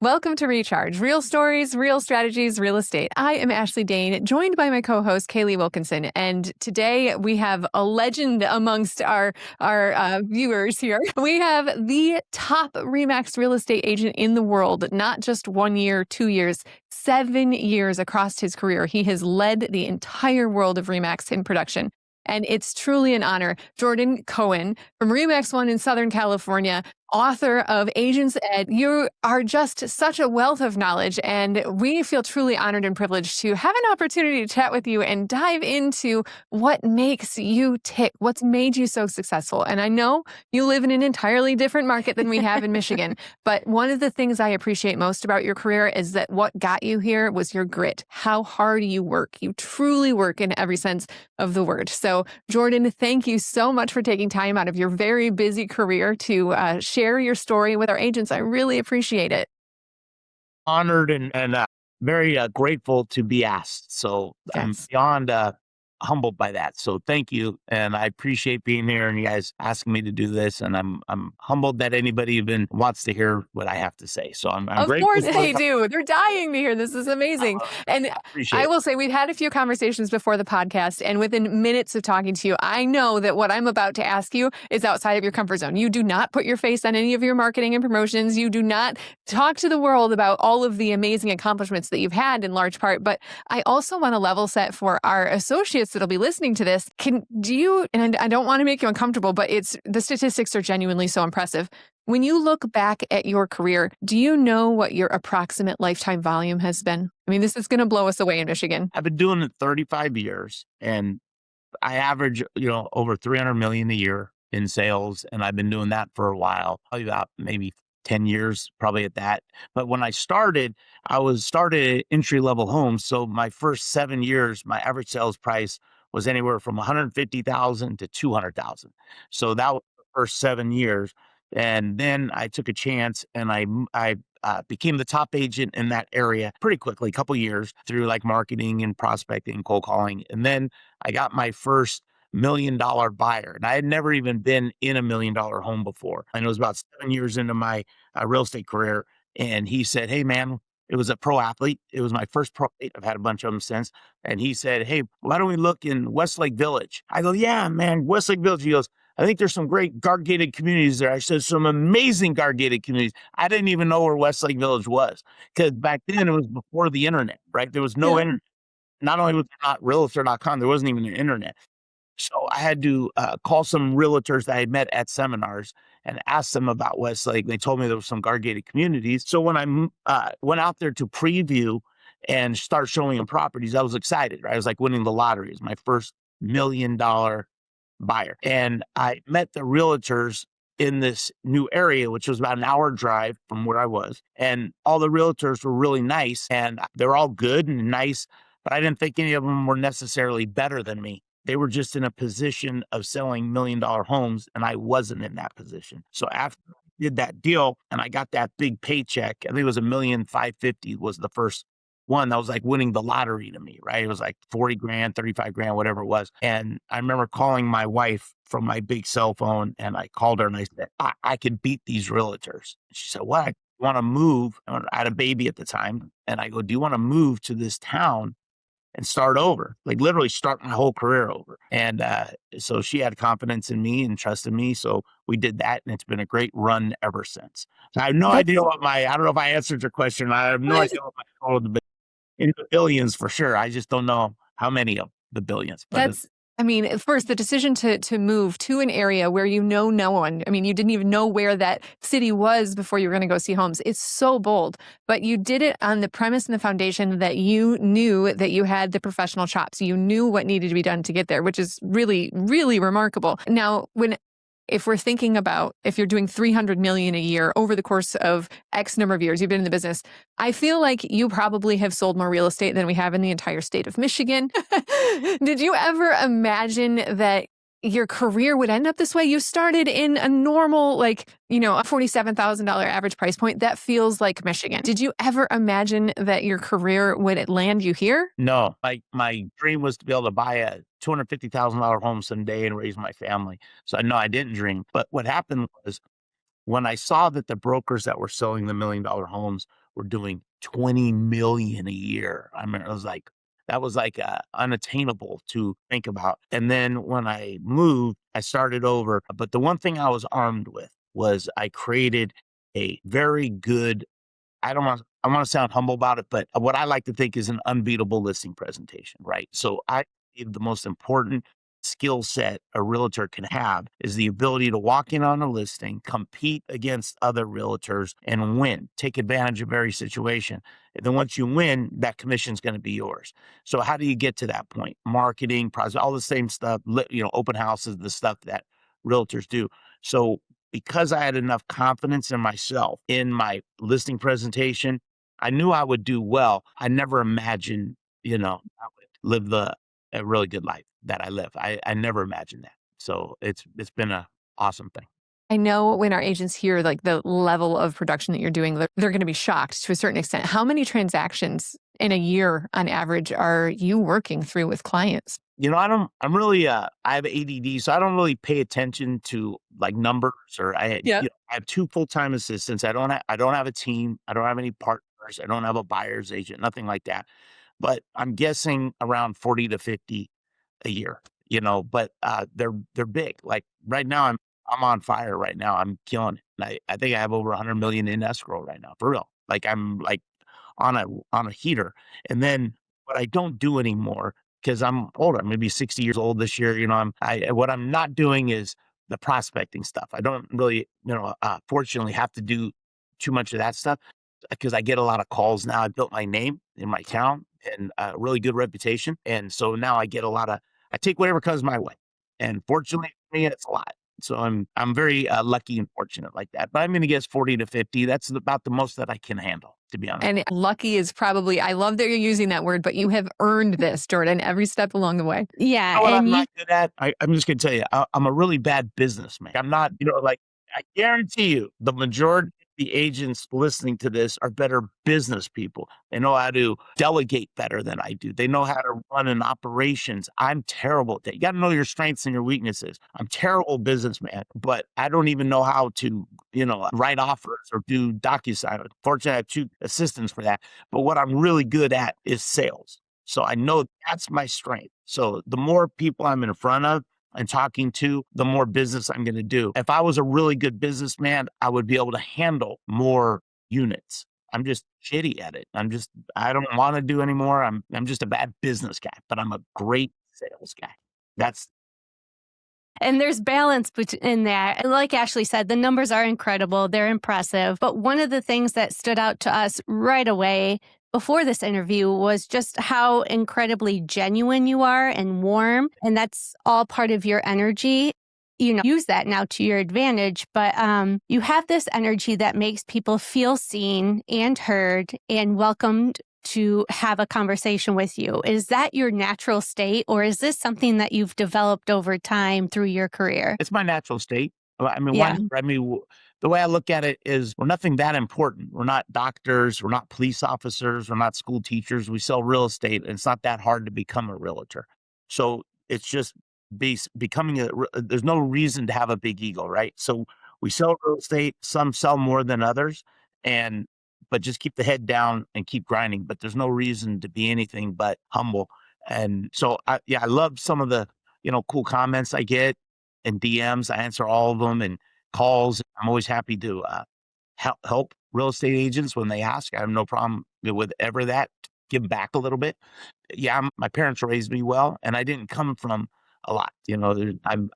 Welcome to Recharge. Real stories, real strategies, real estate. I am Ashley Dane, joined by my co-host Kaylee Wilkinson, and today we have a legend amongst our viewers here. We have the top RE/MAX real estate agent in the world. Not just 1 year, 2 years, 7 years across his career. He has led the entire world of RE/MAX in production. And it's truly an honor. Jordan Cohen from RE/MAX One in Southern California, author of Agents Ed. You are just such a wealth of knowledge, and we feel truly honored and privileged to have an opportunity to chat with you and dive into what makes you tick, what's made you so successful. And I know you live in an entirely different market than we have in Michigan, but one of the things I appreciate most about your career is that what got you here was your grit, how hard you work. You truly work in every sense of the word. So, Jordan, thank you so much for taking time out of your very busy career to share your story with our agents. I really appreciate it. Honored and very grateful to be asked. So I'm Yes. beyond humbled by that. So thank you, and I appreciate being here and you guys asking me to do this. And I'm humbled that anybody even wants to hear what I have to say. So I'm Of grateful. course they do. They're dying to hear this. Is amazing. And Appreciate I it. will say we've had a few conversations before the podcast, and within minutes of talking to you, I know that what I'm about to ask you is outside of your comfort zone. You do not put your face on any of your marketing and promotions. You do not talk to the world about all of the amazing accomplishments that you've had in large part. But I also want to level set for our associates that'll be listening to this. And I don't want to make you uncomfortable, but the statistics are genuinely so impressive. When you look back at your career, do you know what your approximate lifetime volume has been? I mean, this is going to blow us away in Michigan. I've been doing it 35 years, and I average, over 300 million a year in sales, and I've been doing that for a while, probably about maybe 10 years, probably at that. But when I started at entry-level homes. So my first 7 years, my average sales price was anywhere from 150,000 to 200,000. So that was the first 7 years. And then I took a chance and I became the top agent in that area pretty quickly, a couple years through like marketing and prospecting, cold calling. And then I got my first $1 million buyer. And I had never even been in a $1 million home before. And it was about 7 years into my real estate career. And he said, "Hey, man," it was a pro athlete. It was my first pro athlete. I've had a bunch of them since. And he said, "Hey, why don't we look in Westlake Village?" I go, "Yeah, man, Westlake Village." He goes, "I think there's some great guard gated communities there." I said, "Some amazing guard gated communities." I didn't even know where Westlake Village was because back then it was before the internet, right? There was no Yeah. internet. Not only was there not realtor.com, there wasn't even an internet. So I had to call some realtors that I had met at seminars and ask them about Westlake. They told me there were some guard gated communities. So when I went out there to preview and start showing them properties, I was excited, right? I was like winning the lottery. It was my first $1 million buyer. And I met the realtors in this new area, which was about an hour drive from where I was. And all the realtors were really nice and they're all good and nice, but I didn't think any of them were necessarily better than me. They were just in a position of selling $1 million homes, and I wasn't in that position. So after I did that deal and I got that big paycheck, I think it was $1,550,000 was the first one. That was like winning the lottery to me, right? It was like 40 grand, 35 grand, whatever it was. And I remember calling my wife from my big cell phone, and I called her and I said, I could beat these realtors. She said, "What? I want to move." I had a baby at the time. And I go, "Do you want to move to this town and start over, like literally start my whole career over?" And so she had confidence in me and trusted me. So we did that, and it's been a great run ever since. So I have no idea I don't know if I answered your question. I have no idea what my total in the billions for sure. I just don't know how many of the billions. But First, the decision to move to an area where you know no one. I mean, you didn't even know where that city was before you were going to go see homes. It's so bold, but you did it on the premise and the foundation that you knew that you had the professional chops. You knew what needed to be done to get there, which is really, really remarkable. Now, if we're thinking about if you're doing 300 million a year over the course of X number of years, you've been in the business, I feel like you probably have sold more real estate than we have in the entire state of Michigan. Did you ever imagine that your career would end up this way? You started in a normal, a $47,000 average price point. That feels like Michigan. Did you ever imagine that your career would land you here? no, my dream was to be able to buy a $250,000 home someday and raise my family. So no, I didn't dream. But what happened was when I saw that the brokers that were selling the $1 million homes were doing 20 million a year. I mean, that was like unattainable to think about. And then when I moved, I started over. But the one thing I was armed with was I created a very good, I want to sound humble about it, but what I like to think is an unbeatable listing presentation, right? So I believe the most important skill set a realtor can have is the ability to walk in on a listing, compete against other realtors and win, take advantage of every situation. And then once you win, that commission is going to be yours. So how do you get to that point? Marketing, process, all the same stuff, open houses, the stuff that realtors do. So because I had enough confidence in myself in my listing presentation, I knew I would do well. I never imagined, I would live a really good life that I live. I never imagined that. So it's been a awesome thing. I know when our agents hear like the level of production that you're doing, they're going to be shocked to a certain extent. How many transactions in a year on average are you working through with clients? I'm really, I have ADD, so I don't really pay attention to like numbers Yeah. I have two full-time assistants. I don't have a team. I don't have any partners. I don't have a buyer's agent, nothing like that. But I'm guessing around 40 to 50 a year, but they're big. Like right now I'm on fire right now. I'm killing it. And I think I have over 100 million in escrow right now, for real. Like I'm like on a heater. And then what I don't do anymore, because I'm older, I'm maybe 60 years old this year, what I'm not doing is the prospecting stuff. I don't really, fortunately have to do too much of that stuff because I get a lot of calls now. I built my name in my town and a really good reputation. And so now I take whatever comes my way. And fortunately for me, it's a lot. So I'm very lucky and fortunate like that. But I'm going to guess 40 to 50. That's about the most that I can handle, to be honest. And lucky is probably, I love that you're using that word, but you have earned this, Jordan, every step along the way. You know what I'm not good at? I'm just going to tell you, I'm a really bad businessman. I'm not, like, I guarantee you the majority of the agents listening to this are better business people. They know how to delegate better than I do. They know how to run an operations. I'm terrible at that. You got to know your strengths and your weaknesses. I'm terrible businessman, but I don't even know how to, write offers or do DocuSign. Fortunately, I have two assistants for that. But what I'm really good at is sales. So I know that's my strength. So the more people I'm in front of and talking to, the more business I'm going to do. If I was a really good businessman, I would be able to handle more units. I'm just shitty at it. I don't want to do anymore. I'm just a bad business guy, but I'm a great sales guy. That's And there's balance in that. And like Ashley said, the numbers are incredible. They're impressive. But one of the things that stood out to us right away before this interview was just how incredibly genuine you are and warm. And that's all part of your energy. Use that now to your advantage. But you have this energy that makes people feel seen and heard and welcomed to have a conversation with you. Is that your natural state, or is this something that you've developed over time through your career? It's my natural state. I mean, Yeah. the way I look at it is we're nothing that important. We're not doctors. We're not police officers. We're not school teachers. We sell real estate, and it's not that hard to become a realtor. So it's just becoming there's no reason to have a big ego, right? So we sell real estate. Some sell more than others, but just keep the head down and keep grinding. But there's no reason to be anything but humble. And so, I love some of the, cool comments I get and DMs. I answer all of them and calls. I'm always happy to help real estate agents when they ask. I have no problem with ever that. Give back a little bit. Yeah, my parents raised me well, and I didn't come from a lot. I'm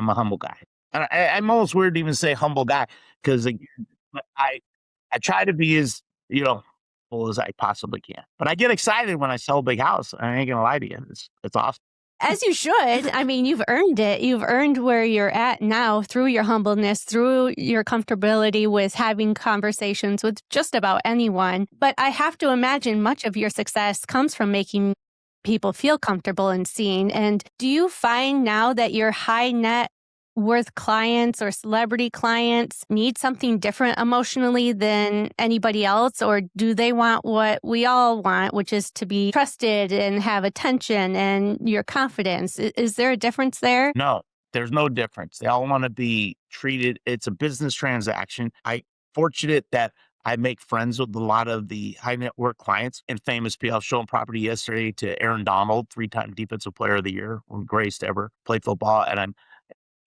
a humble guy. And I'm almost weird to even say humble guy because I try to be as, full as I possibly can. But I get excited when I sell a big house. I ain't gonna lie to you. It's awesome. As you should. I mean, you've earned it. You've earned where you're at now through your humbleness, through your comfortability with having conversations with just about anyone. But I have to imagine much of your success comes from making people feel comfortable and seen. And do you find now that your high net worth clients or celebrity clients need something different emotionally than anybody else? Or do they want what we all want, which is to be trusted and have attention and your confidence? Is there a difference there? No, there's no difference. They all want to be treated. It's a business transaction. Fortunate that I make friends with a lot of the high net worth clients and famous people. I was showing property yesterday to Aaron Donald, 3-time defensive player of the year, one of the greatest to ever play football. And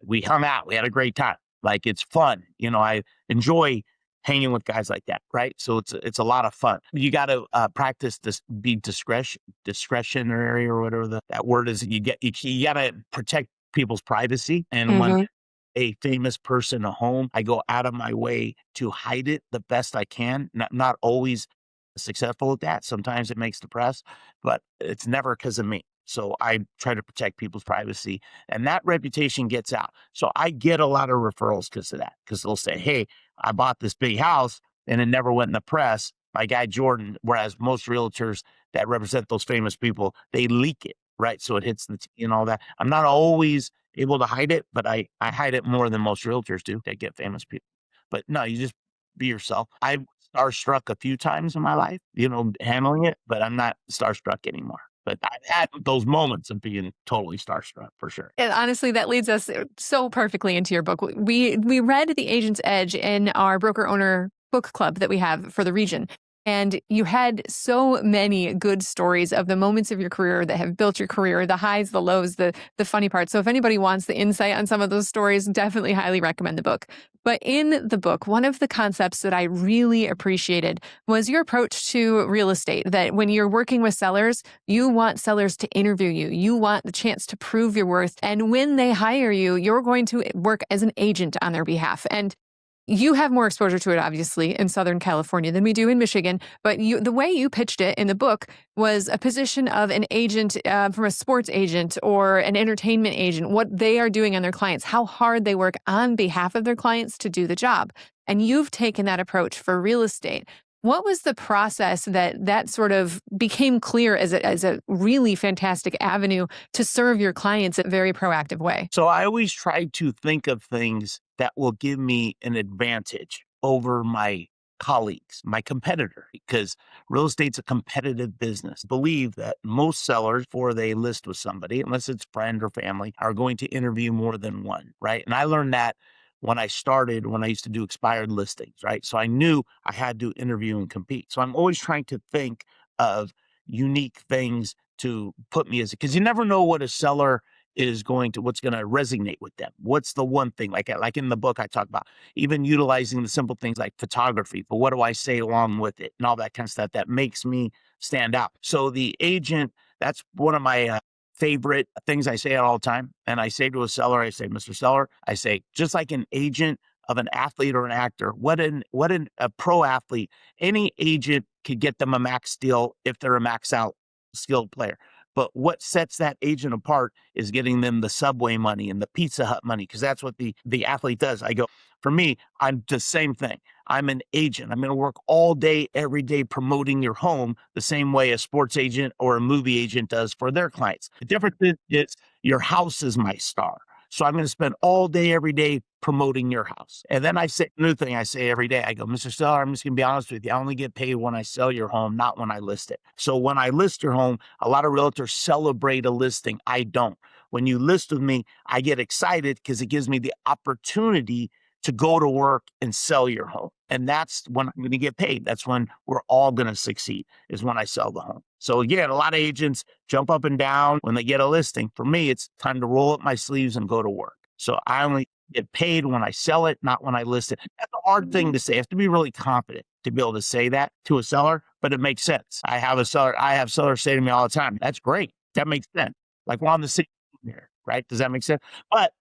we hung out. We had a great time. Like, it's fun. I enjoy hanging with guys like that, right? So it's a lot of fun. You got to practice this, be discretionary or whatever that word is. You got to protect people's privacy. And when a famous person a home, I go out of my way to hide it the best I can. Not always successful at that. Sometimes it makes the press, but it's never because of me. So I try to protect people's privacy, and that reputation gets out. So I get a lot of referrals because of that, because they'll say, hey, I bought this big house and it never went in the press. My guy Jordan, whereas most realtors that represent those famous people, they leak it, right? So it hits the and all that. I'm not always able to hide it, but I hide it more than most realtors do that get famous people. But no, you just be yourself. I've starstruck a few times in my life, handling it, but I'm not starstruck anymore. But I've had those moments of being totally starstruck for sure. And honestly, that leads us so perfectly into your book. We read The Agent's Edge in our broker owner book club that we have for the region. And you had so many good stories of the moments of your career that have built your career, the highs, the lows, the funny parts. So if anybody wants the insight on some of those stories, definitely highly recommend the book. But in the book, one of the concepts that I really appreciated was your approach to real estate, that when you're working with sellers, you want sellers to interview you. You want the chance to prove your worth. And when they hire you, you're going to work as an agent on their behalf. And you have more exposure to it, obviously, in Southern California than we do in Michigan. But the way you pitched it in the book was a position of an agent from a sports agent or an entertainment agent, what they are doing on their clients, how hard they work on behalf of their clients to do the job. And you've taken that approach for real estate. What was the process that sort of became clear as a really fantastic avenue to serve your clients in a very proactive way? So I always try to think of things that will give me an advantage over my colleagues, my competitor, because real estate's a competitive business. Believe that most sellers, before they list with somebody, unless it's friend or family, are going to interview more than one, right? And I learned that when I used to do expired listings, right? So I knew I had to interview and compete. So I'm always trying to think of unique things to put me because you never know what a seller is what's going to resonate with them. What's the one thing, like in the book I talk about, even utilizing the simple things like photography, but what do I say along with it and all that kind of stuff that makes me stand out. So the agent, that's one of my favorite things I say all the time. And I say to a seller, I say, Mr. Seller, I say, just like an agent of an athlete or an actor, a pro athlete, any agent could get them a max deal if they're a max out skilled player. But what sets that agent apart is getting them the Subway money and the Pizza Hut money, because that's what the athlete does. I go, for me, I'm the same thing. I'm an agent. I'm going to work all day, every day promoting your home the same way a sports agent or a movie agent does for their clients. The difference is your house is my star. So I'm going to spend all day, every day promoting your house. And then I say, new thing I say every day, I go, Mr. Seller, I'm just going to be honest with you. I only get paid when I sell your home, not when I list it. So when I list your home, a lot of realtors celebrate a listing. I don't. When you list with me, I get excited because it gives me the opportunity to go to work and sell your home. And that's when I'm going to get paid. That's when we're all going to succeed, is when I sell the home. So again, a lot of agents jump up and down when they get a listing. For me, it's time to roll up my sleeves and go to work. So I only get paid when I sell it, not when I list it. That's a hard thing to say. I have to be really confident to be able to say that to a seller, but it makes sense. I have sellers say to me all the time, that's great. That makes sense. Like, we're on the same team here, right? Does that make sense? But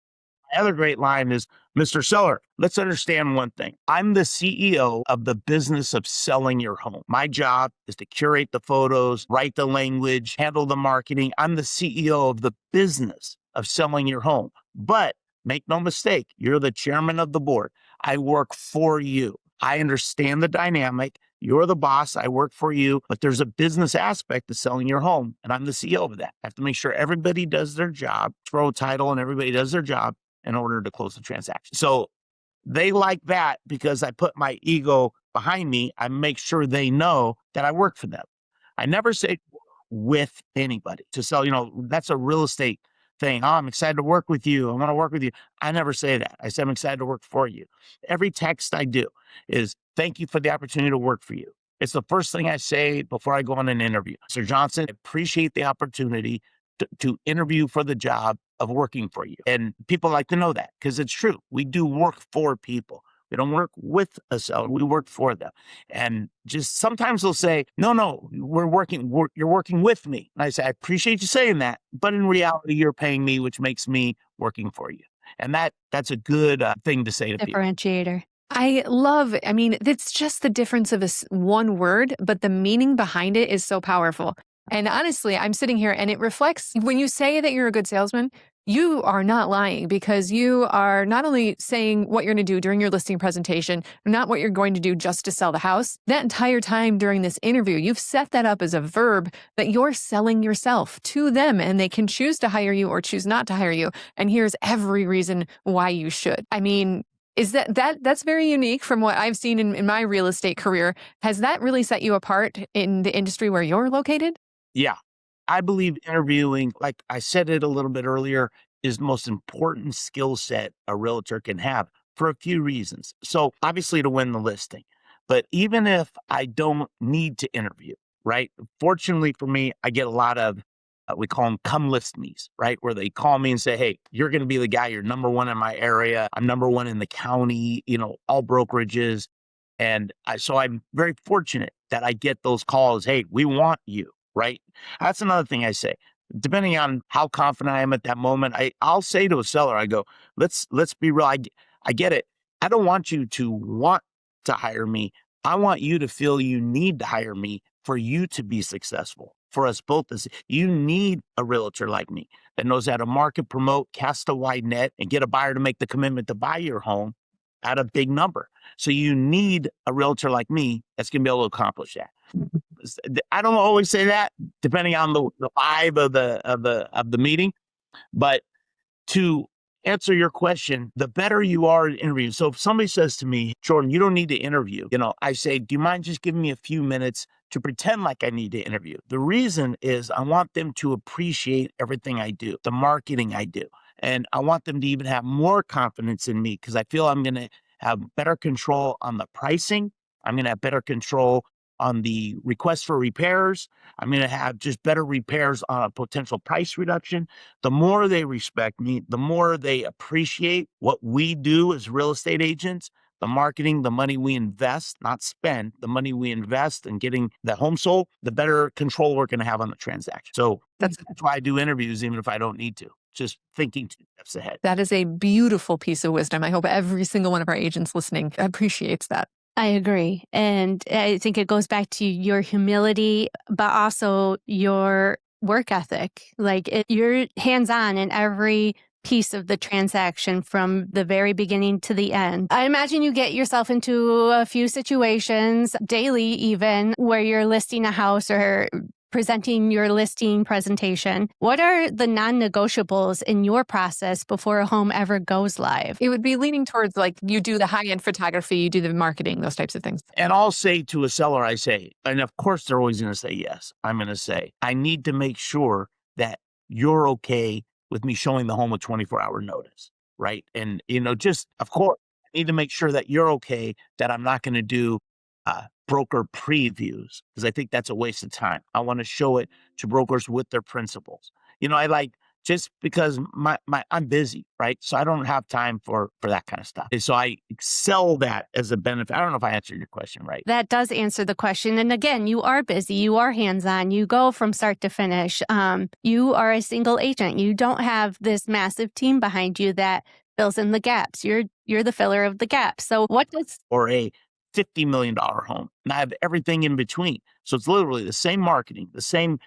my other great line is, Mr. Seller, let's understand one thing. I'm the CEO of the business of selling your home. My job is to curate the photos, write the language, handle the marketing. I'm the CEO of the business of selling your home. But make no mistake, you're the chairman of the board. I work for you. I understand the dynamic. You're the boss. I work for you, but there's a business aspect to selling your home, and I'm the CEO of that. I have to make sure everybody does their job, throw a title, and everybody does their job in order to close the transaction. So they like that because I put my ego behind me. I make sure they know that I work for them. I never say with anybody to sell, that's a real estate thing. Oh, I'm excited to work with you. I want to work with you. I never say that. I say I'm excited to work for you. Every text I do is thank you for the opportunity to work for you. It's the first thing I say before I go on an interview. Sir Johnson, I appreciate the opportunity to interview for the job of working for you. And people like to know that because it's true. We do work for people. We don't work with a seller. We work for them. And just sometimes they'll say, no, you're working with me. And I say, I appreciate you saying that. But in reality, you're paying me, which makes me working for you. And that's a good thing to say to people. Differentiator. I mean, it's just the difference of one word, but the meaning behind it is so powerful. And honestly, I'm sitting here and it reflects when you say that you're a good salesman, you are not lying because you are not only saying what you're going to do during your listing presentation, not what you're going to do just to sell the house. That entire time during this interview, you've set that up as a verb that you're selling yourself to them and they can choose to hire you or choose not to hire you. And here's every reason why you should. I mean, is that's very unique from what I've seen in my real estate career. Has that really set you apart in the industry where you're located? Yeah. I believe interviewing, like I said it a little bit earlier, is the most important skill set a realtor can have for a few reasons. So obviously to win the listing, but even if I don't need to interview, right? Fortunately for me, I get a lot of, we call them come list me's, right? Where they call me and say, hey, you're going to be the guy, you're number one in my area. I'm number one in the county, all brokerages. And so I'm very fortunate that I get those calls. Hey, we want you. Right. That's another thing I say. Depending on how confident I am at that moment, I'll say to a seller, I go, let's be real. I get it. I don't want you to want to hire me. I want you to feel you need to hire me for you to be successful. For us both, you need a realtor like me that knows how to market, promote, cast a wide net, and get a buyer to make the commitment to buy your home at a big number. So you need a realtor like me that's going to be able to accomplish that. I don't always say that, depending on the vibe of the meeting, but to answer your question, the better you are at interviewing. So if somebody says to me, Jordan, you don't need to interview, I say, do you mind just giving me a few minutes to pretend like I need to interview? The reason is I want them to appreciate everything I do, the marketing I do. And I want them to even have more confidence in me because I feel I'm going to have better control on the pricing. I'm going to have better control on the request for repairs. I'm going to have just better repairs on a potential price reduction. The more they respect me, the more they appreciate what we do as real estate agents, the marketing, the money we invest, not spend, the money we invest in getting the home sold, the better control we're going to have on the transaction. So that's why I do interviews, even if I don't need to. Just thinking 2 steps ahead. That is a beautiful piece of wisdom. I hope every single one of our agents listening appreciates that. I agree. And I think it goes back to your humility, but also your work ethic. You're hands-on in every piece of the transaction from the very beginning to the end. I imagine you get yourself into a few situations daily, even where you're listing a house or presenting your listing presentation. What are the non-negotiables in your process before a home ever goes live? It would be leaning towards you do the high-end photography, you do the marketing, those types of things. And I'll say to a seller, and of course they're always going to say yes. I'm going to say, I need to make sure that you're okay with me showing the home with 24-hour notice, right? And, just, of course, I need to make sure that you're okay that I'm not going to do broker previews because I think that's a waste of time. I want to show it to brokers with their principals. Just because I'm busy, right? So I don't have time for that kind of stuff. And so I sell that as a benefit. I don't know if I answered your question right. That does answer the question. And again, you are busy. You are hands-on. You go from start to finish. You are a single agent. You don't have this massive team behind you that fills in the gaps. You're the filler of the gaps. So what does... Or a $50 million home. And I have everything in between. So it's literally the same marketing, the same,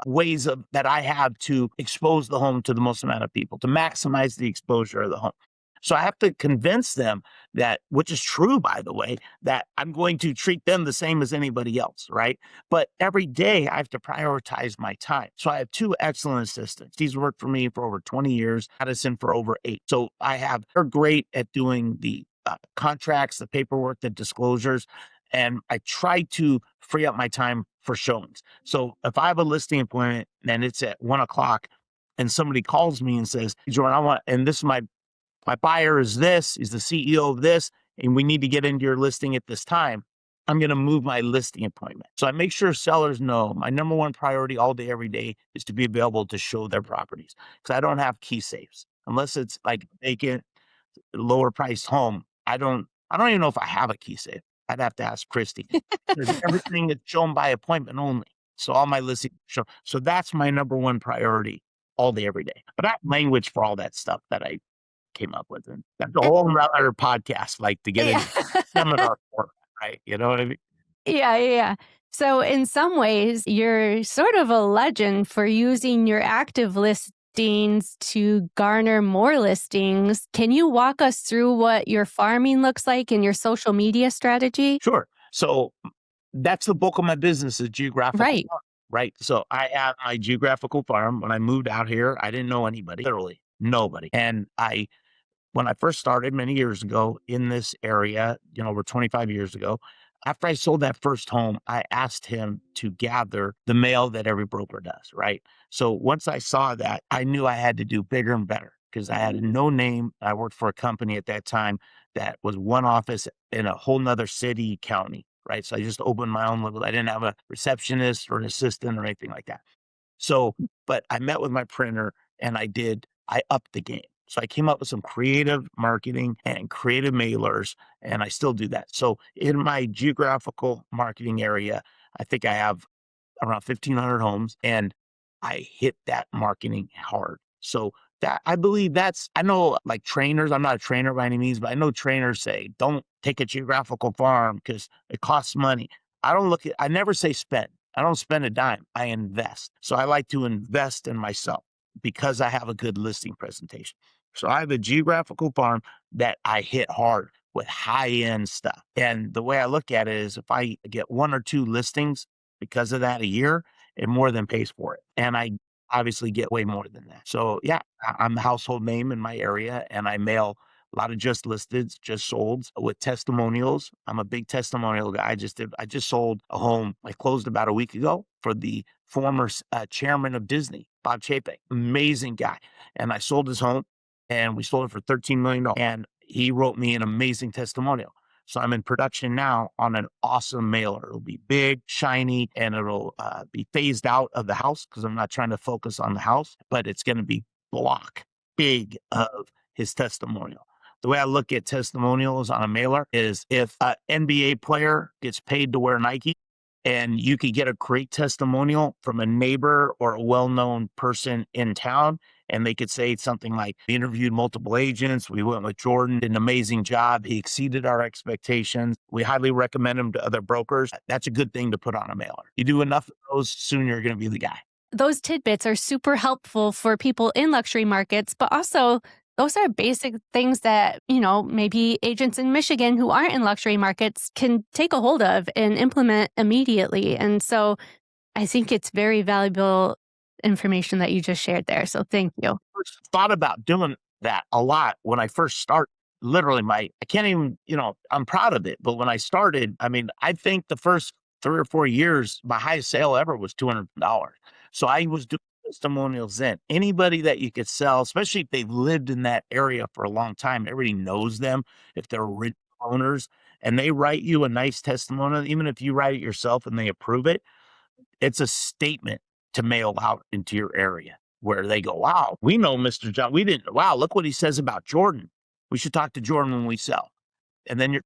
ways that I have to expose the home to the most amount of people, to maximize the exposure of the home. So I have to convince them that, which is true, by the way, that I'm going to treat them the same as anybody else, right? But every day I have to prioritize my time. So I have 2 excellent assistants. These worked for me for over 20 years, Addison for over 8. So they're great at doing the contracts, the paperwork, the disclosures, and I try to free up my time for showings. So if I have a listing appointment and it's at 1:00, and somebody calls me and says, Jordan, and this is my buyer is this, he's the CEO of this, and we need to get into your listing at this time, I'm going to move my listing appointment. So I make sure sellers know my number one priority all day, every day is to be available to show their properties, because I don't have key safes unless it's like vacant, lower priced home. I don't even know if I have a key safe. I'd have to ask Christy. Everything is shown by appointment only. So all my listings show. So that's my number one priority all day, every day. But I have language for all that stuff that I came up with. And that's a whole other podcast, like to get into seminar format, right? You know what I mean? Yeah. So in some ways, you're sort of a legend for using your active listings to garner more listings. Can you walk us through what your farming looks like and your social media strategy? Sure. So that's the bulk of my business is geographical. Right. Farm, right. So I had my geographical farm. When I moved out here, I didn't know anybody, literally nobody. And when I first started many years ago in this area, over 25 years ago, after I sold that first home, I asked him to gather the mail that every broker does, right? So once I saw that, I knew I had to do bigger and better because I had no name. I worked for a company at that time that was one office in a whole nother city, county, right? So I just opened my own little, I didn't have a receptionist or an assistant or anything like that. So, but I met with my printer and I upped the game. So I came up with some creative marketing and creative mailers, and I still do that. So in my geographical marketing area, I think I have around 1,500 homes, and I hit that marketing hard. So that I believe I know like trainers, I'm not a trainer by any means, but I know trainers say, don't take a geographical farm because it costs money. I never say spend. I don't spend a dime. I invest. So I like to invest in myself because I have a good listing presentation. So I have a geographical farm that I hit hard with high-end stuff. And the way I look at it is if I get one or two listings because of that a year, it more than pays for it. And I obviously get way more than that. So yeah, I'm a household name in my area and I mail a lot of just listeds, just solds with testimonials. I'm a big testimonial guy. I just sold a home. I closed about a week ago for the former chairman of Disney, Bob Chapek, amazing guy. And I sold his home and we sold it for $13 million. And he wrote me an amazing testimonial. So I'm in production now on an awesome mailer. It'll be big, shiny, and it'll be phased out of the house because I'm not trying to focus on the house, but it's going to be block big of his testimonial. The way I look at testimonials on a mailer is if an NBA player gets paid to wear Nike and you could get a great testimonial from a neighbor or a well-known person in town, and they could say something like, we interviewed multiple agents. We went with Jordan, did an amazing job. He exceeded our expectations. We highly recommend him to other brokers. That's a good thing to put on a mailer. You do enough of those, soon you're going to be the guy. Those tidbits are super helpful for people in luxury markets, but also those are basic things that, maybe agents in Michigan who aren't in luxury markets can take a hold of and implement immediately. And so I think it's very valuable information that you just shared there. So thank you. I first thought about doing that a lot when I first started. Literally, I can't even, I'm proud of it. But when I started, I think the first 3 or 4 years, my highest sale ever was $200. So I was doing testimonials then. Anybody that you could sell, especially if they've lived in that area for a long time, everybody knows them, if they're original owners, and they write you a nice testimonial, even if you write it yourself and they approve it, it's a statement to mail out into your area where they go, wow, we know Mr. John. Wow, look what he says about Jordan. We should talk to Jordan when we sell. And then you're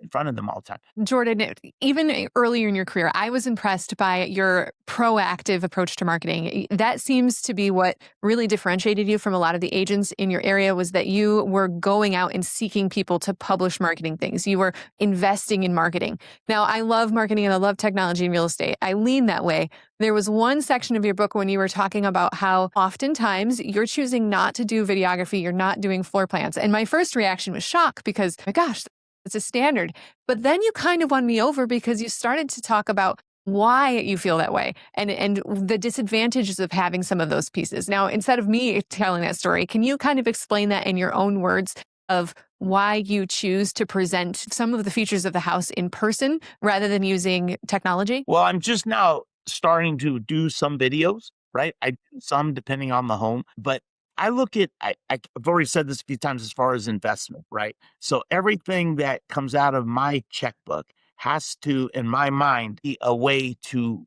in front of them all the time. Jordan, even earlier in your career, I was impressed by your proactive approach to marketing. That seems to be what really differentiated you from a lot of the agents in your area, was that you were going out and seeking people to publish marketing things. You were investing in marketing. Now, I love marketing and I love technology and real estate. I lean that way. There was one section of your book when you were talking about how oftentimes you're choosing not to do videography, you're not doing floor plans. And my first reaction was shock because, my gosh, it's a standard. But then you kind of won me over because you started to talk about why you feel that way and the disadvantages of having some of those pieces. Now, instead of me telling that story, can you kind of explain that in your own words of why you choose to present some of the features of the house in person rather than using technology? Well, I'm just now starting to do some videos, right? I do some depending on the home, but I look at, I've already said this a few times as far as investment, right? So everything that comes out of my checkbook has to, in my mind, be a way to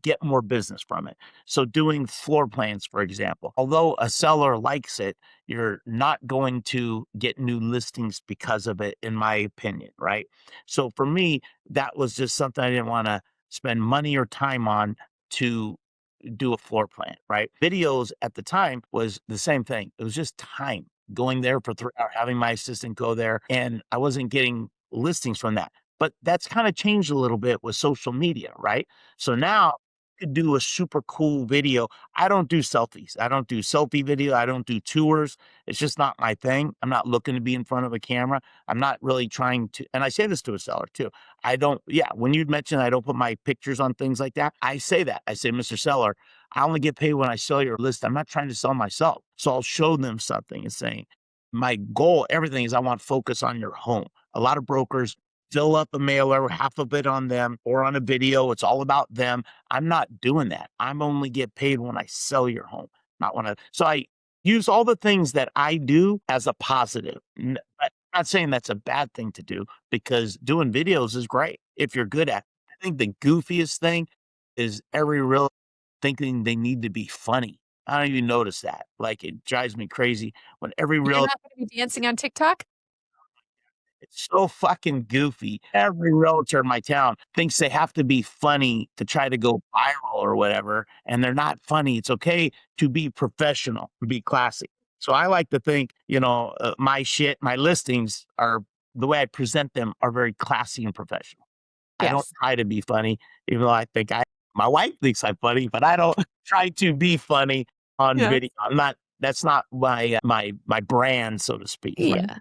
get more business from it. So doing floor plans, for example, although a seller likes it, you're not going to get new listings because of it, in my opinion, right? So for me, that was just something I didn't want to spend money or time on to do a floor plan, right? Videos at the time was the same thing. It was just time going there for 3 hours, having my assistant go there, and I wasn't getting listings from that. But that's kind of changed a little bit with social media, right? So now you could do a super cool video. I don't do selfies. I don't do selfie video. I don't do tours. It's just not my thing. I'm not looking to be in front of a camera. I'm not really trying to, and I say this to a seller too. I don't, yeah, when you mentioned I don't put my pictures on things like that, I say that. I say, Mr. Seller, I only get paid when I sell your list. I'm not trying to sell myself. So I'll show them something and saying, my goal, everything is I want focus on your home. A lot of brokers fill up a mailer, half of it on them or on a video. It's all about them. I'm not doing that. I'm only get paid when I sell your home, not when I, so I use all the things that I do as a positive. I'm not saying that's a bad thing to do because doing videos is great if you're good at it. I think the goofiest thing is every real thinking they need to be funny. I don't even notice that. Like it drives me crazy when every You're real not gonna be dancing on TikTok? it's so fucking goofy. Every realtor in my town thinks they have to be funny to try to go viral or whatever, and they're not funny. It's okay to be professional, to be classy. So I like to think, my shit, my listings are the way I present them are very classy and professional. I don't Yes. try to be funny, even though my wife thinks I'm funny, but I don't try to be funny on Yeah. video. That's not my brand, so to speak, right? Yeah.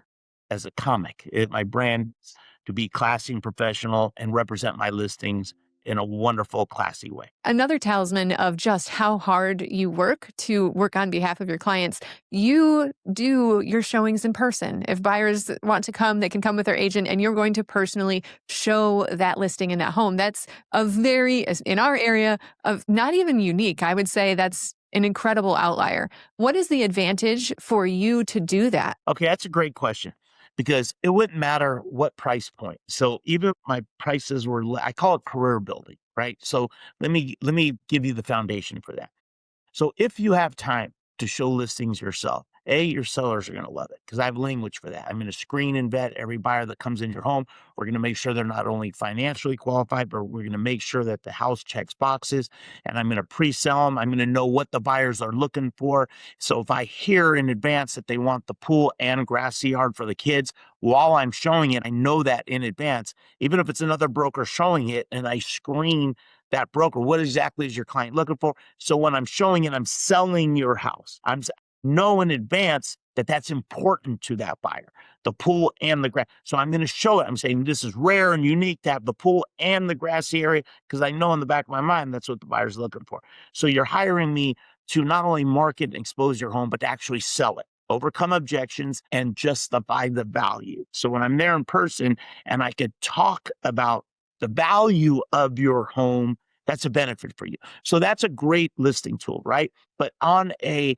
As a comic. My brand is to be classy and professional and represent my listings in a wonderful, classy way. Another talisman of just how hard you work to work on behalf of your clients, you do your showings in person. If buyers want to come, they can come with their agent, and you're going to personally show that listing in that home. That's a very, in our area, of not even unique. I would say that's an incredible outlier. What is the advantage for you to do that? Okay, that's a great question because it wouldn't matter what price point. So even if my prices were, I call it career building, right? So let me give you the foundation for that. So if you have time to show listings yourself, your sellers are going to love it because I have language for that. I'm going to screen and vet every buyer that comes in your home. We're going to make sure they're not only financially qualified, but we're going to make sure that the house checks boxes. And I'm going to pre-sell them. I'm going to know what the buyers are looking for. So if I hear in advance that they want the pool and grassy yard for the kids, while I'm showing it, I know that in advance, even if it's another broker showing it and I screen that broker, what exactly is your client looking for? So when I'm showing it, I'm selling your house. Know in advance that that's important to that buyer, the pool and the grass. So I'm going to show it. I'm saying this is rare and unique to have the pool and the grassy area because I know in the back of my mind that's what the buyer's looking for. So you're hiring me to not only market and expose your home, but to actually sell it, overcome objections, and justify the value. So when I'm there in person and I could talk about the value of your home, that's a benefit for you. So that's a great listing tool, right? But on a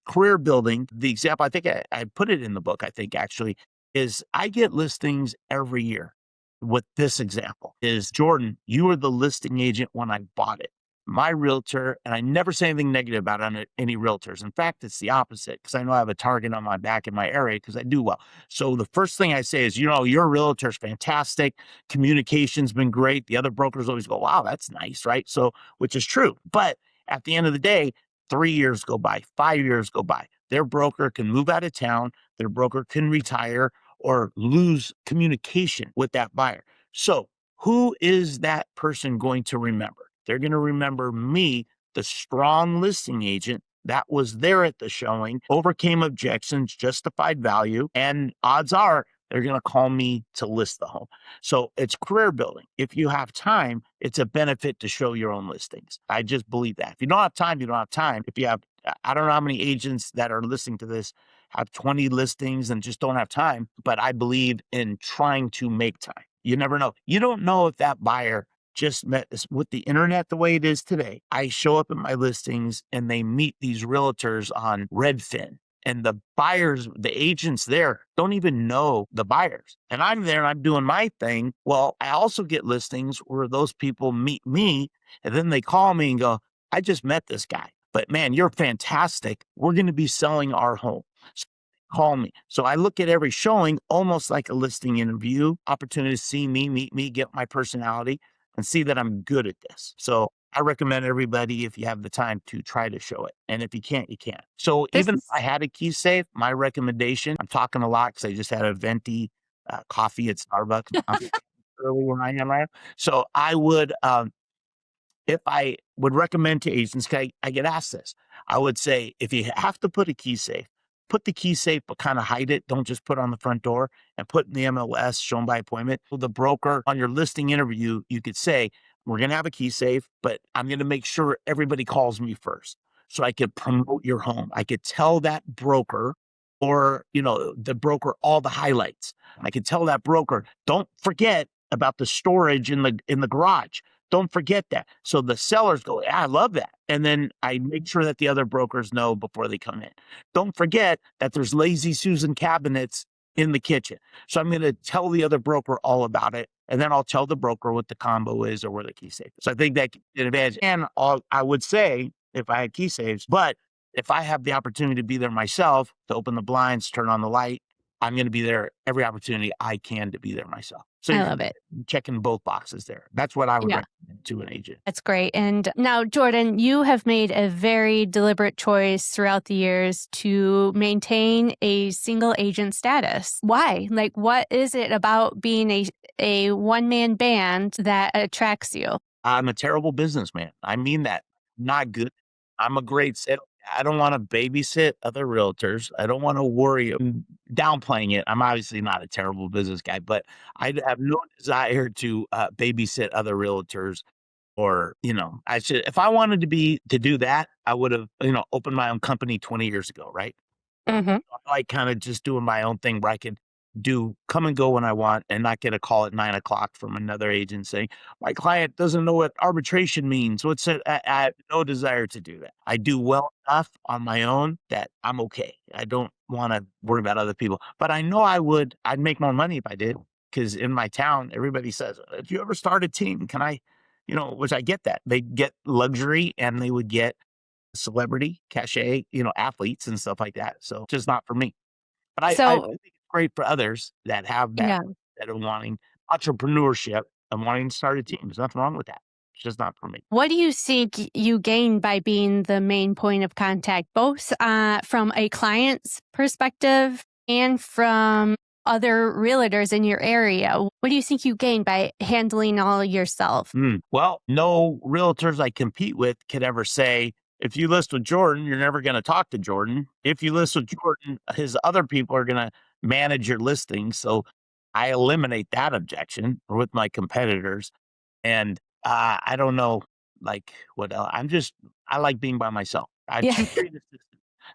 career building, the example, I think I put it in the book, I think actually, is I get listings every year. With this example is Jordan, you were the listing agent when I bought it. My realtor, and I never say anything negative about any realtors. In fact, it's the opposite because I know I have a target on my back in my area because I do well. So the first thing I say is, your realtor is fantastic. Communication's been great. The other brokers always go, wow, that's nice, right? So, which is true. But at the end of the day, 3 years go by, 5 years go by. Their broker can move out of town. Their broker can retire or lose communication with that buyer. So who is that person going to remember? They're going to remember me, the strong listing agent that was there at the showing, overcame objections, justified value, and odds are they're going to call me to list the home. So it's career building. If you have time, it's a benefit to show your own listings. I just believe that. If you don't have time, you don't have time. If you have, I don't know how many agents that are listening to this have 20 listings and just don't have time, but I believe in trying to make time. You never know. You don't know if that buyer just met this with the internet the way it is today. I show up at my listings and they meet these realtors on Redfin. And the buyers, the agents there don't even know the buyers. And I'm there and I'm doing my thing. Well, I also get listings where those people meet me and then they call me and go, I just met this guy, but man, you're fantastic. We're going to be selling our home. So call me. So I look at every showing almost like a listing interview, opportunity to see me, meet me, get my personality, and see that I'm good at this. So I recommend everybody, if you have the time, to try to show it. And if you can't, you can't. So This even if is I had a key safe, my recommendation, I'm talking a lot because I just had a venti coffee at Starbucks early where I am. So I would, if I would recommend to agents, 'cause I get asked this, I would say, if you have to put a key safe, put the key safe, but kind of hide it. Don't just put it on the front door and put in the MLS shown by appointment. So the broker on your listing interview, you could say, we're going to have a key safe, but I'm going to make sure everybody calls me first so I could promote your home. I could tell that broker or, the broker all the highlights. I could tell that broker, don't forget about the storage in the garage. Don't forget that. So the sellers go, yeah, I love that. And then I make sure that the other brokers know before they come in. Don't forget that there's lazy Susan cabinets in the kitchen. So I'm going to tell the other broker all about it. And then I'll tell the broker what the combo is or where the key safe is. So I think that gives you an advantage. And I would say if I had key safes, but if I have the opportunity to be there myself, to open the blinds, turn on the light, I'm going to be there every opportunity I can to be there myself. So I you're love it. checking both boxes there. That's what I would Yeah. recommend to an agent. That's great. And now, Jordan, you have made a very deliberate choice throughout the years to maintain a single agent status. Why? Like, what is it about being a one-man band that attracts you? I'm a terrible businessman. I mean that. Not good. I'm a great sales. I don't want to babysit other realtors. I don't want to worry. I'm downplaying it. I'm obviously not a terrible business guy, but I have no desire to babysit other realtors or, I should, if I wanted to do that, I would have, opened my own company 20 years ago, right? Hmm. I like kind of just doing my own thing where I can come and go when I want and not get a call at 9 o'clock from another agent saying, my client doesn't know what arbitration means. What's it? I have no desire to do that. I do well enough on my own that I'm okay. I don't want to worry about other people, but I know I'd make more money if I did. Because in my town, everybody says, if you ever start a team, can I, which I get that. They get luxury and they would get celebrity cachet, athletes and stuff like that. So just not for me. But I So, think it's great for others that have that yeah. that are wanting entrepreneurship and wanting to start a team. There's nothing wrong with that. It's just not for me. What do you think you gain by being the main point of contact, both from a client's perspective and from other realtors in your area? What do you think you gain by handling all yourself? Well, no realtors I compete with could ever say, if you list with Jordan, you're never going to talk to Jordan. If you list with Jordan, his other people are going to manage your listing. So I eliminate that objection with my competitors. And I don't know, like what else. I like being by myself. I have Yeah. two great assistants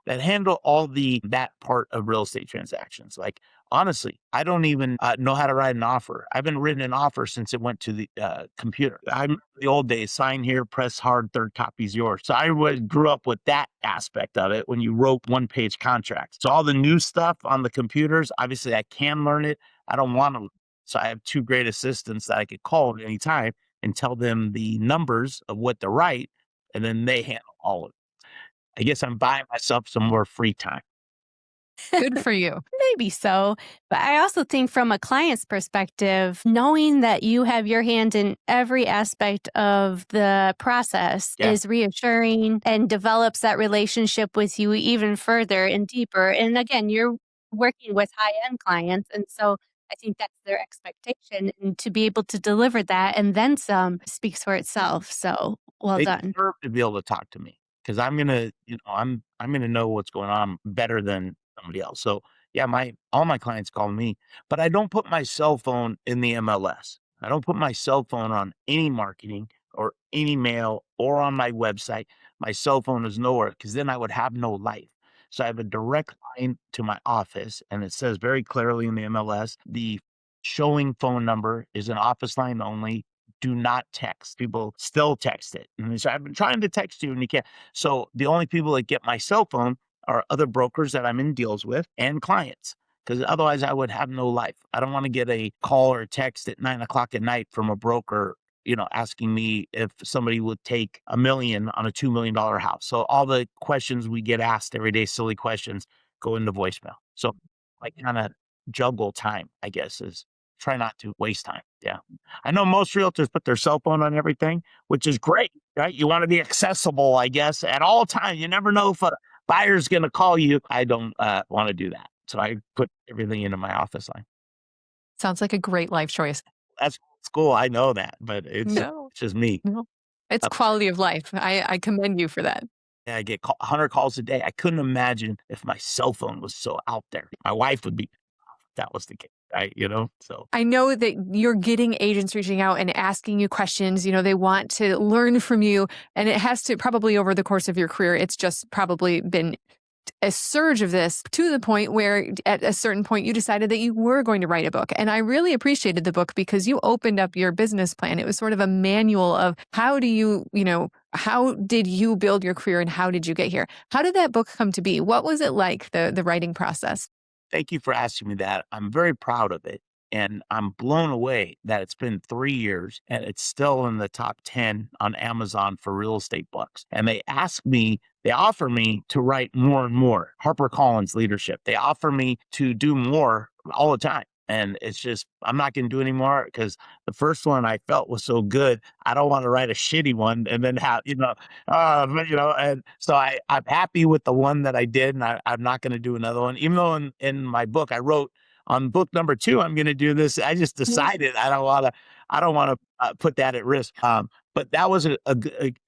that handle all that part of real estate transactions. Like, honestly, I don't even know how to write an offer. I haven't written an offer since it went to the computer. I'm the old days, sign here, press hard, third copy's yours. So grew up with that aspect of it when you wrote one-page contracts. So all the new stuff on the computers, obviously I can learn it. I don't want to. So I have two great assistants that I could call at any time and tell them the numbers of what to write, and then they handle all of it. I guess I'm buying myself some more free time. Good for you. Maybe so. But I also think from a client's perspective, knowing that you have your hand in every aspect of the process Yeah. is reassuring and develops that relationship with you even further and deeper. And again, you're working with high-end clients. And so I think that's their expectation. And to be able to deliver that and then some speaks for itself. So well They done. deserve to be able to talk to me because I'm gonna, I'm gonna know what's going on better than somebody else. So yeah, all my clients call me, but I don't put my cell phone in the MLS. I don't put my cell phone on any marketing or any mail or on my website. My cell phone is nowhere because then I would have no life. So I have a direct line to my office, and it says very clearly in the MLS the showing phone number is an office line only. do not text. People still text it. And they say, I've been trying to text you and you can't. So the only people that get my cell phone are other brokers that I'm in deals with and clients. Because otherwise I would have no life. I don't want to get a call or a text at 9 o'clock at night from a broker, asking me if somebody would take $1 million on a $2 million house. So all the questions we get asked every day, silly questions, go into voicemail. So I kind of juggle time, I guess, is try not to waste time. Yeah. I know most realtors put their cell phone on everything, which is great, right? You want to be accessible, I guess, at all times. You never know if a buyer's going to call you. I don't want to do that. So I put everything into my office line. Sounds like a great life choice. That's cool. I know that, but it's No, just me. no. It's Uh, quality of life. I commend you for that. I get 100 calls a day. I couldn't imagine if my cell phone was so out there. My wife would be, if that was the case, right? So I know that you're getting agents reaching out and asking you questions. They want to learn from you. And it has to probably over the course of your career, it's just probably been a surge of this to the point where at a certain point you decided that you were going to write a book. And I really appreciated the book because you opened up your business plan. It was sort of a manual of how did you build your career and how did you get here? How did that book come to be? What was it like, the writing process? thank you for asking me that. I'm very proud of it. And I'm blown away that it's been 3 years and it's still in the top 10 on Amazon for real estate books. And they offer me to write more and more. HarperCollins leadership. They offer me to do more all the time. And it's just, I'm not going to do any more because the first one I felt was so good. I don't want to write a shitty one and then and so I'm happy with the one that I did. And I'm not going to do another one, even though in my book, I wrote on book number 2, I'm going to do this. I just decided I don't want to put that at risk. But that was a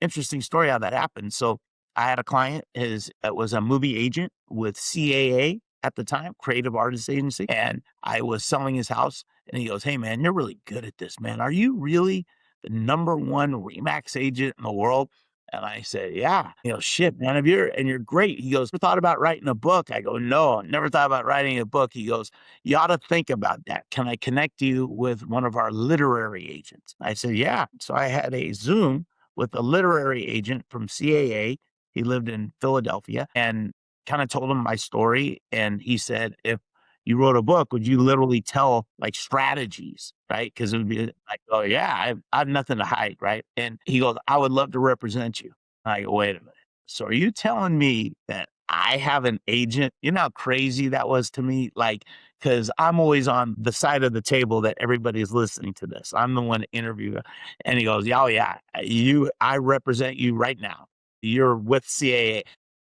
interesting story how that happened. So I had a client, it was a movie agent with CAA at the time, Creative Artists Agency, and I was selling his house. And he goes, "Hey man, you're really good at this, man. Are you really the #1 Remax agent in the world?" And I said, "Yeah." "Shit, man, and you're great." He goes, "Ever thought about writing a book?" I go, "No, I never thought about writing a book." He goes, "You ought to think about that. Can I connect you with one of our literary agents?" I said, "Yeah." So I had a Zoom with a literary agent from CAA. He lived in Philadelphia and kind of told him my story. And he said, "If you wrote a book, would you literally tell like strategies?" Right? Because it would be like, "Oh, yeah, I have nothing to hide." Right. And he goes, "I would love to represent you." I go, "Wait a minute. So are you telling me that I have an agent?" You know how crazy that was to me? Like, because I'm always on the side of the table that everybody's listening to this. I'm the one to interview. And he goes, "Yeah, oh, yeah, I represent you right now. You're with CAA."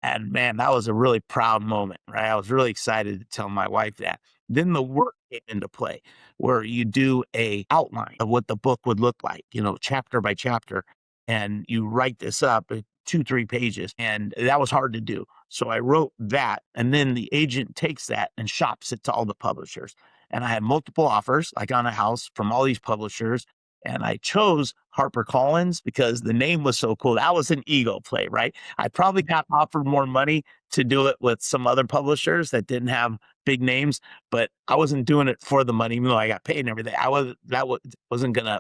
And man, that was a really proud moment, right? I was really excited to tell my wife that. Then the work came into play where you do a outline of what the book would look like, chapter by chapter. And you write this up in 2, 3 pages. And that was hard to do. So I wrote that. And then the agent takes that and shops it to all the publishers. And I had multiple offers, like on a house from all these publishers. And I chose HarperCollins because the name was so cool. That was an ego play, right? I probably got offered more money to do it with some other publishers that didn't have big names, but I wasn't doing it for the money, even though I got paid and everything. Wasn't gonna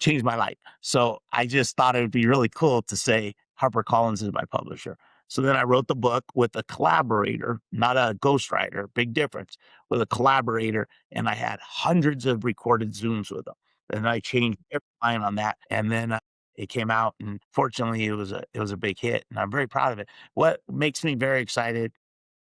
change my life. So I just thought it would be really cool to say HarperCollins is my publisher. So then I wrote the book with a collaborator, not a ghostwriter, big difference, with a collaborator, and I had hundreds of recorded Zooms with them. And I changed every line on that. And then it came out, and fortunately, it was a big hit, and I'm very proud of it. What makes me very excited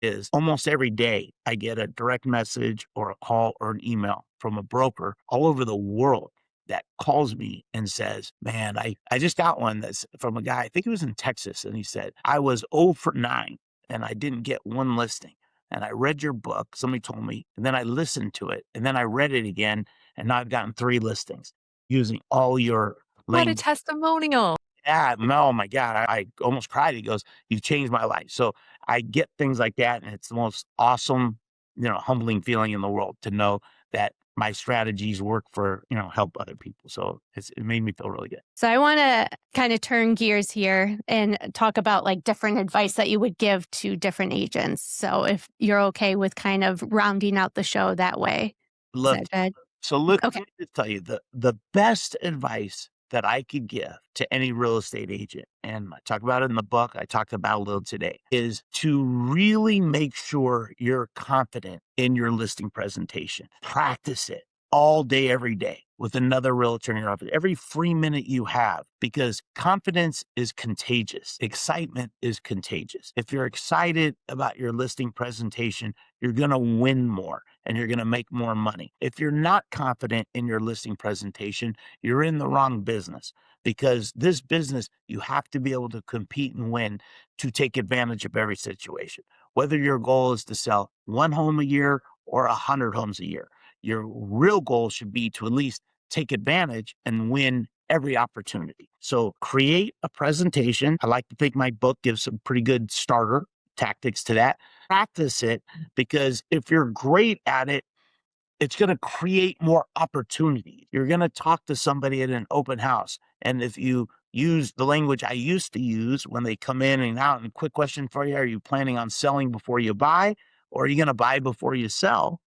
is almost every day I get a direct message or a call or an email from a broker all over the world that calls me and says, "Man, I just got one that's from a guy, I think it was in Texas, and he said, I was 0 for 9 and I didn't get one listing. And I read your book," somebody told me, "and then I listened to it, and then I read it again, and now I've gotten 3 listings using all your What a language." testimonial. Yeah, no, oh my God, I almost cried. He goes, "You've changed my life." So I get things like that, and it's the most awesome, humbling feeling in the world to know that my strategies work for, help other people. So it made me feel really good. So I want to kind of turn gears here and talk about like different advice that you would give to different agents. So if you're okay with kind of rounding out the show that way, is Love that good? So look, Okay. let me just tell you the best advice that I could give to any real estate agent, and I talk about it in the book, I talked about it a little today, is to really make sure you're confident in your listing presentation. Practice it all day, every day with another realtor in your office, every free minute you have, because confidence is contagious. Excitement is contagious. If you're excited about your listing presentation, you're going to win more and you're going to make more money. If you're not confident in your listing presentation, you're in the wrong business, because this business, you have to be able to compete and win to take advantage of every situation. Whether your goal is to sell one home a year or 100 homes a year, your real goal should be to at least take advantage and win every opportunity. So create a presentation. I like to think my book gives some pretty good starter tactics to that. Practice it, because if you're great at it, it's going to create more opportunity. You're going to talk to somebody at an open house. And if you use the language I used to use when they come in and out, and quick question for you, are you planning on selling before you buy, or are you going to buy before you sell?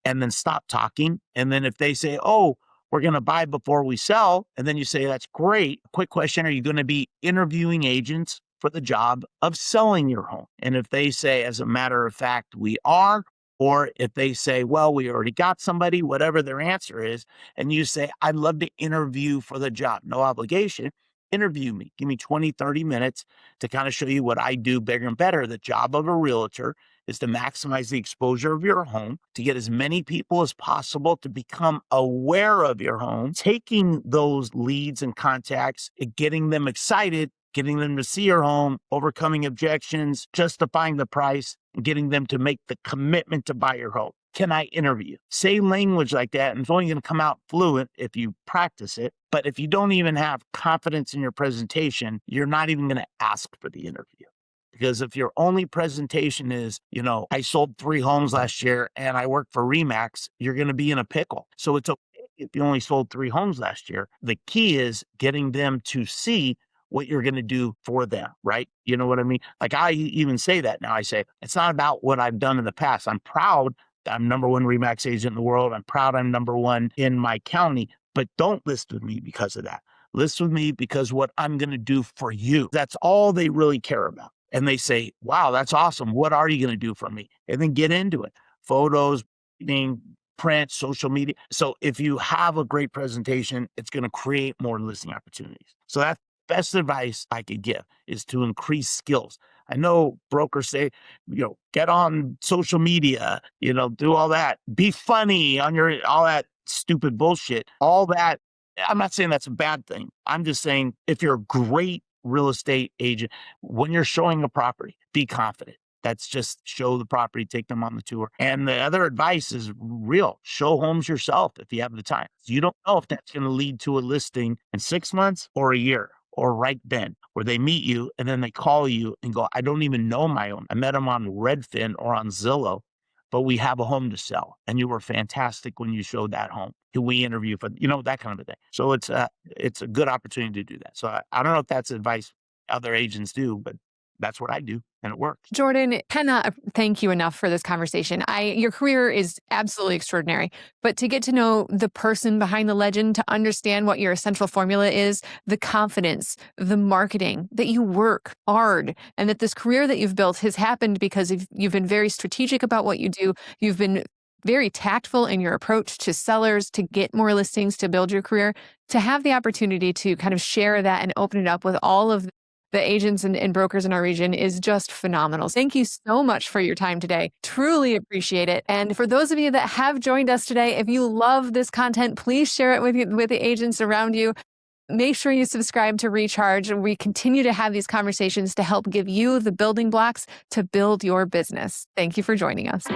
And then stop talking. And then if they say, oh, we're going to buy before we sell, and then you say, that's great. Quick question, are you going to be interviewing agents for the job of selling your home? And if they say, as a matter of fact, we are, or if they say, well, we already got somebody, whatever their answer is, and you say, I'd love to interview for the job, no obligation, interview me. Give me 20, 30 minutes to kind of show you what I do bigger and better. The job of a realtor is to maximize the exposure of your home, to get as many people as possible to become aware of your home, taking those leads and contacts and getting them excited, getting them to see your home, overcoming objections, justifying the price, and getting them to make the commitment to buy your home. Can I interview? Say language like that, and it's only going to come out fluent if you practice it. But if you don't even have confidence in your presentation, you're not even going to ask for the interview. Because if your only presentation is, I sold 3 homes last year and I work for Remax, you're going to be in a pickle. So it's okay if you only sold 3 homes last year. The key is getting them to see what you're going to do for them, right? You know what I mean? Like I even say that now. I say, it's not about what I've done in the past. I'm proud that I'm #1 Remax agent in the world. I'm proud I'm #1 in my county, but don't list with me because of that. List with me because what I'm going to do for you. That's all they really care about. And they say, wow, that's awesome. What are you going to do for me? And then get into it. Photos, print, social media. So if you have a great presentation, it's going to create more listing opportunities. So that's the best advice I could give, is to increase skills. I know brokers say, get on social media, do all that. Be funny on all that stupid bullshit. All that. I'm not saying that's a bad thing. I'm just saying, if you're a great real estate agent, when you're showing a property, be confident. That's just show the property, take them on the tour. And the other advice is real. Show homes yourself if you have the time. You don't know if that's going to lead to a listing in 6 months or a year, or right then, where they meet you and then they call you and go, I don't even know my own. I met them on Redfin or on Zillow, but we have a home to sell. And you were fantastic when you showed that home. Can we interview for, that kind of a thing. So it's a good opportunity to do that. So I don't know if that's advice other agents do, but that's what I do, and it works. Jordan, cannot thank you enough for this conversation. Your career is absolutely extraordinary, but to get to know the person behind the legend, to understand what your essential formula is, the confidence, the marketing, that you work hard, and that this career that you've built has happened because you've been very strategic about what you do. You've been very tactful in your approach to sellers to get more listings, to build your career, to have the opportunity to kind of share that and open it up with all of the agents and brokers in our region is just phenomenal. Thank you so much for your time today. Truly appreciate it. And for those of you that have joined us today, if you love this content, please share it with the agents around you. Make sure you subscribe to Recharge. We continue to have these conversations to help give you the building blocks to build your business. Thank you for joining us.